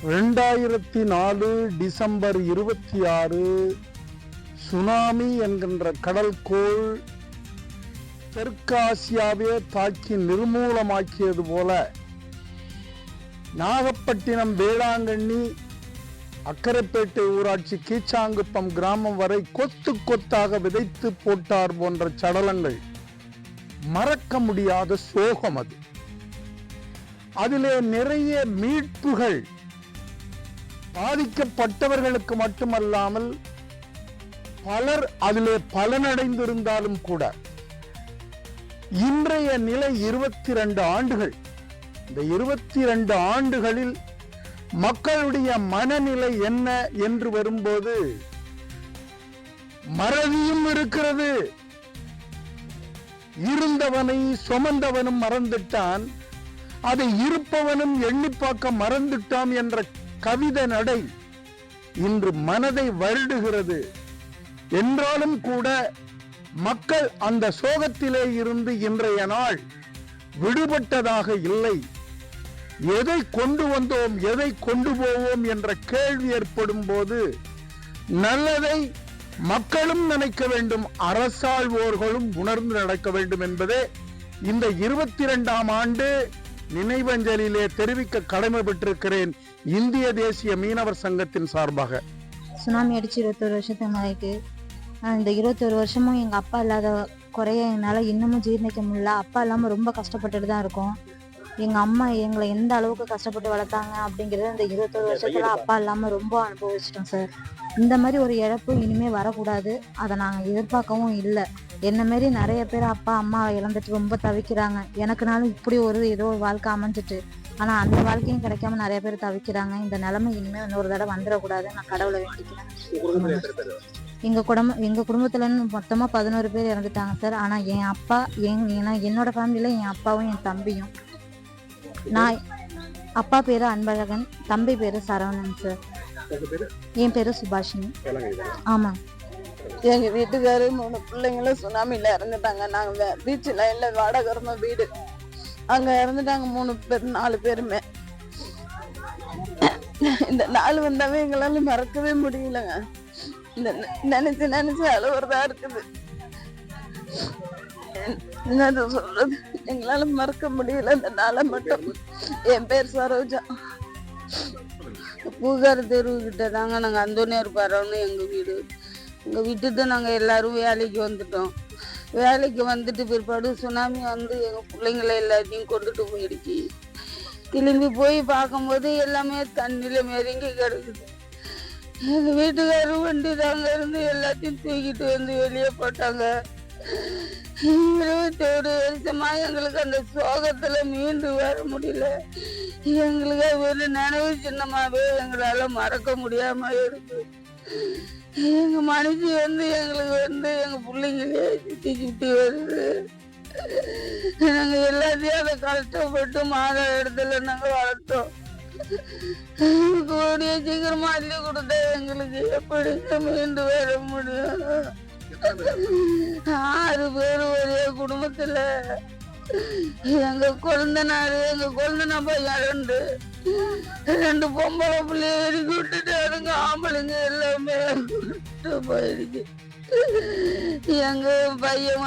2004 December 26 tsunami என்கின்ற கடல்கோள் தெற்காசியாவே தாக்கி நிர்மூலமாக்கியது போல நாகப்பட்டினம், வேளாங்கண்ணி, அக்கரைப்பேட்டை ஊராட்சி, கீச்சாங்குப்பம் கிராமம் வரை கொத்து கொத்தாக விதைத்து போட்டார் போன்ற சடலங்கள். மறக்க முடியாத சோகம் அது. அதிலே நிறைய மீட்புகள் பாதிக்கப்பட்டவர்களுக்கு மட்டுமல்லாமல் பலர் அதிலே பலனடைந்திருந்தாலும் கூட இன்றைய நிலை 22 ஆண்டுகள். இந்த 22 ஆண்டுகளில் மக்களுடைய மனநிலை என்ன என்று வரும்போது மறதியும் இருக்கிறது. இருந்தவனை சுமந்தவனும் மறந்துட்டான், அதை இருப்பவனும் எண்ணி பார்க்க மறந்துட்டான் என்ற கவிதை நடை இன்று மனதை வருடுகிறது. என்றாலும் கூட மக்கள் அந்த சோகத்திலே இருந்து இன்றைய நாள் விடுபட்டதாக இல்லை. எதை கொண்டு வந்தோம், எதை கொண்டு போவோம் என்ற கேள்வி ஏற்படும் போது நல்லதை மக்களும் நினைக்க வேண்டும், அரசாள்வோர்களும் உணர்ந்து நடக்க வேண்டும் என்பதே இந்த 22ஆம் ஆண்டு நினைவஞ்சலிலே தெரிவிக்க கடமைப்பட்டிருக்கிறேன் இந்திய தேசிய மீனவர் சங்கத்தின் சார்பாக. சுனாமி அடிச்சு 21 வருஷத்துக்கு மேலைக்கு இந்த 21 வருஷமும் எங்கள் அப்பா இல்லாத குறைய என்னால் இன்னமும் ஜீர்ணிக்க முடியல. அப்பா இல்லாமல் ரொம்ப கஷ்டப்பட்டுட்டு தான் இருக்கோம். எங்கள் அம்மா எங்களை எந்த அளவுக்கு கஷ்டப்பட்டு வளர்த்தாங்க அப்படிங்கிறது இந்த 21 வருஷத்துல அப்பா இல்லாமல் ரொம்ப அனுபவிச்சிட்டோம் சார். இந்த மாதிரி ஒரு இழப்பு இனிமேல் வரக்கூடாது, அதை நாங்கள் எதிர்பார்க்கவும் இல்லை. என்ன மாரி நிறைய பேர் அப்பா அம்மா இழந்துட்டு ரொம்ப தவிக்கிறாங்க. எனக்குனாலும் இப்படி ஏதோ ஒரு வாழ்க்கை அமைஞ்சிட்டு, ஆனால் அந்த வாழ்க்கையும் கிடைக்காம நிறைய பேர் தவிக்கிறாங்க. இந்த நிலைமை இனிமேல் இன்னொரு தடவை வந்துடக்கூடாது, நான் கடவுளை வேண்டிக்கிறேன். எங்கள் குடும்பத்துலன்னு மொத்தமாக 11 பேர் இறந்துட்டாங்க சார். ஆனால் என் அப்பா என்னோட ஃபேமிலியில் என் அப்பாவும் என் தம்பியும். நான் அப்பா பேரு அன்பழகன், தம்பி பேரு சரவணன் சார். என் பேரு சுபாஷினி. ஆமா, எங்க வீட்டுக்காரு 3 பிள்ளைங்களும் சுனாமில இறந்துட்டாங்க. நாங்க பீச் லைன்ல வாடகை வீடு, அங்க இறந்துட்டாங்க 3 பேர் 4 பேருமே. இந்த நாள் வந்தாவே எங்களால மறக்கவே முடியலங்க. இந்த நினைச்சு அழுவுறதா இருக்குது. என்ன சொல்றது, எங்களால மறக்க முடியல இந்த நாளை மட்டும். என் பேர் சரோஜா. பூகார தெருவு கிட்ட தாங்க நாங்க அந்தோனியார் பாரோன்னு எங்க வீடு. எங்க வீட்டுக்கு நாங்க எல்லாரும் வேலைக்கு வந்துட்டோம். வேலைக்கு வந்துட்டு பிற்பாடு சுனாமி வந்து எங்க பிள்ளைங்களை எல்லாத்தையும் கொண்டுட்டு போயிடுச்சு. திரும்பி போய் பார்க்கும்போது எல்லாமே தண்ணியில மெருங்கி கிடக்குது. எங்க வீட்டுக்காரரும் வண்டி தாங்க இருந்து எல்லாத்தையும் தூக்கிட்டு வந்து வெளியே போட்டாங்க. 21 வருஷமா எங்களுக்கு அந்த சோகத்துல மீண்டு வர முடியல. எங்களுக்கு ஒரு நினைவு சின்னமாவே எங்களால மறக்க முடியாம இருக்கு. எங்க மனுஷி எங்களுக்கு எங்க பிள்ளைங்களே சுத்தி வருது. நாங்க எல்லாத்தையும் அதை கஷ்டப்பட்டு மாத இடத்துல நாங்க வளர்த்தோம். கூடிய சீக்கிரமா அள்ளி கொடுத்தா எங்களுக்கு எப்படி மீண்டு வர முடியும்? 6 பேர் ஒரே குடும்பத்துல. எங்க குழந்தனா பையன் 2 பொம்பளை பிள்ளைய எரிக்கி விட்டுட்டு அதுங்க ஆம்பளைங்க எல்லாமே போயிடுச்சு. எங்க பையன்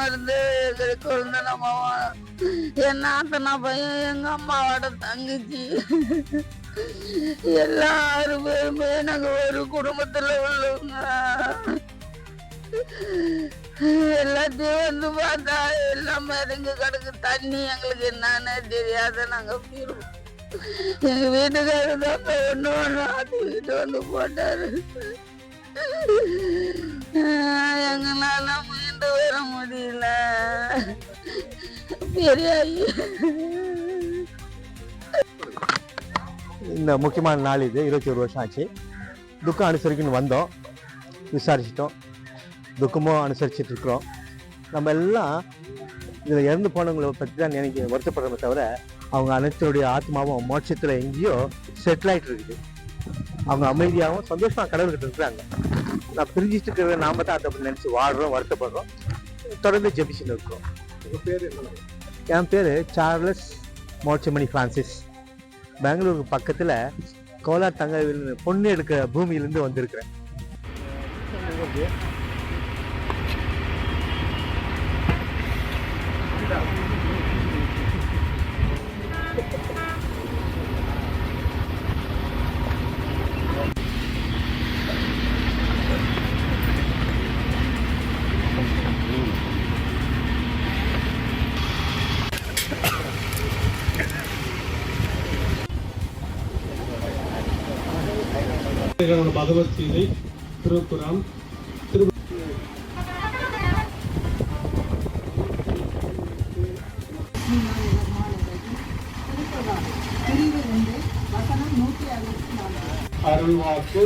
எங்க குழந்தனா என் நாத்தனா பையன், எங்க அம்மாவோட தங்கச்சி, எல்லாரும் பேருமே நாங்க ஒரு குடும்பத்துல உள்ளவங்க. எல்லாத்தையும் பார்த்தா எல்லாம் மருங்க கிடக்கு. தண்ணி எங்களுக்கு என்னன்னு தெரியாத நாங்க போயிடுவோம். எங்க வீட்டுக்காரர் தான் ஒண்ணு ஆத்திக்கிட்டு போட்டாரு. எங்களால மீண்டு வர முடியல. பெரிய இந்த முக்கியமான நாள் இது. 21 வருஷம் ஆச்சு. துக்கம் அனுசரிக்கணும்னு வந்தோம், விசாரிச்சிட்டோம், துக்கமும் அனுசரிச்சுட்டு இருக்கிறோம். நம்ம எல்லாம் இதில் இறந்து போனவங்களை பற்றி தான் நினைக்க வருத்தப்படுறோமே தவிர அவங்க அனைத்துடைய ஆத்மாவும் மோட்சத்தில் எங்கேயோ செட்டில் ஆகிட்டு இருக்குது. அவங்க அமைதியாகவும் சந்தோஷமாக கடவுள்கிட்ட இருக்கிறாங்க. நான் பிரிஞ்சிட்டு இருக்கிற நாம தான் அதை நினச்சி வாழ்கிறோம், வருத்தப்படுறோம், தொடர்ந்து ஜெபிச்சுன்னு இருக்கிறோம். என் பேர் சார்லஸ் மோட்சமணி ஃப்ரான்சிஸ். பெங்களூருக்கு பக்கத்தில் கோலார் தங்க பொண்ணு எடுக்கிற பூமியிலிருந்து வந்திருக்கிறேன். பகவத்கீதை, திருக்குறான், அருள்வாக்கு.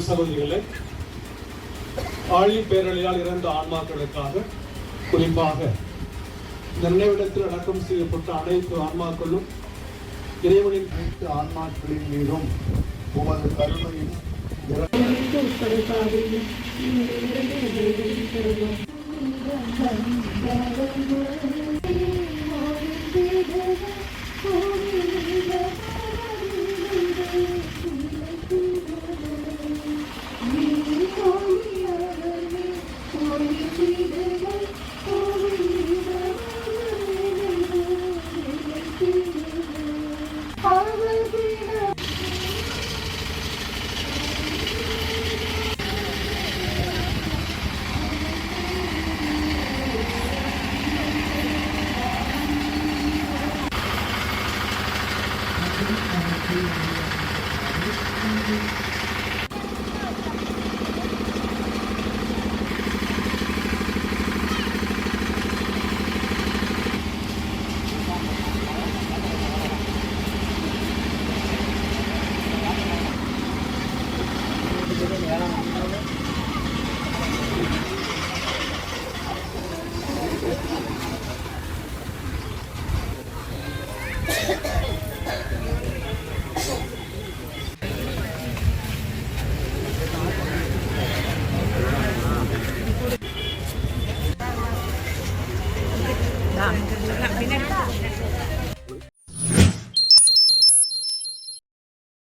சகோதரிகளே, ஆழி பேரழியால் இறந்த ஆன்மாக்களுக்காக, குறிப்பாக நினைவிடத்தில் அடக்கம் செய்யப்பட்ட அனைத்து ஆன்மாக்களும் இறைவனின் அனைத்து ஆன்மாக்களின் மீதும் உமது கருணையும் Nah,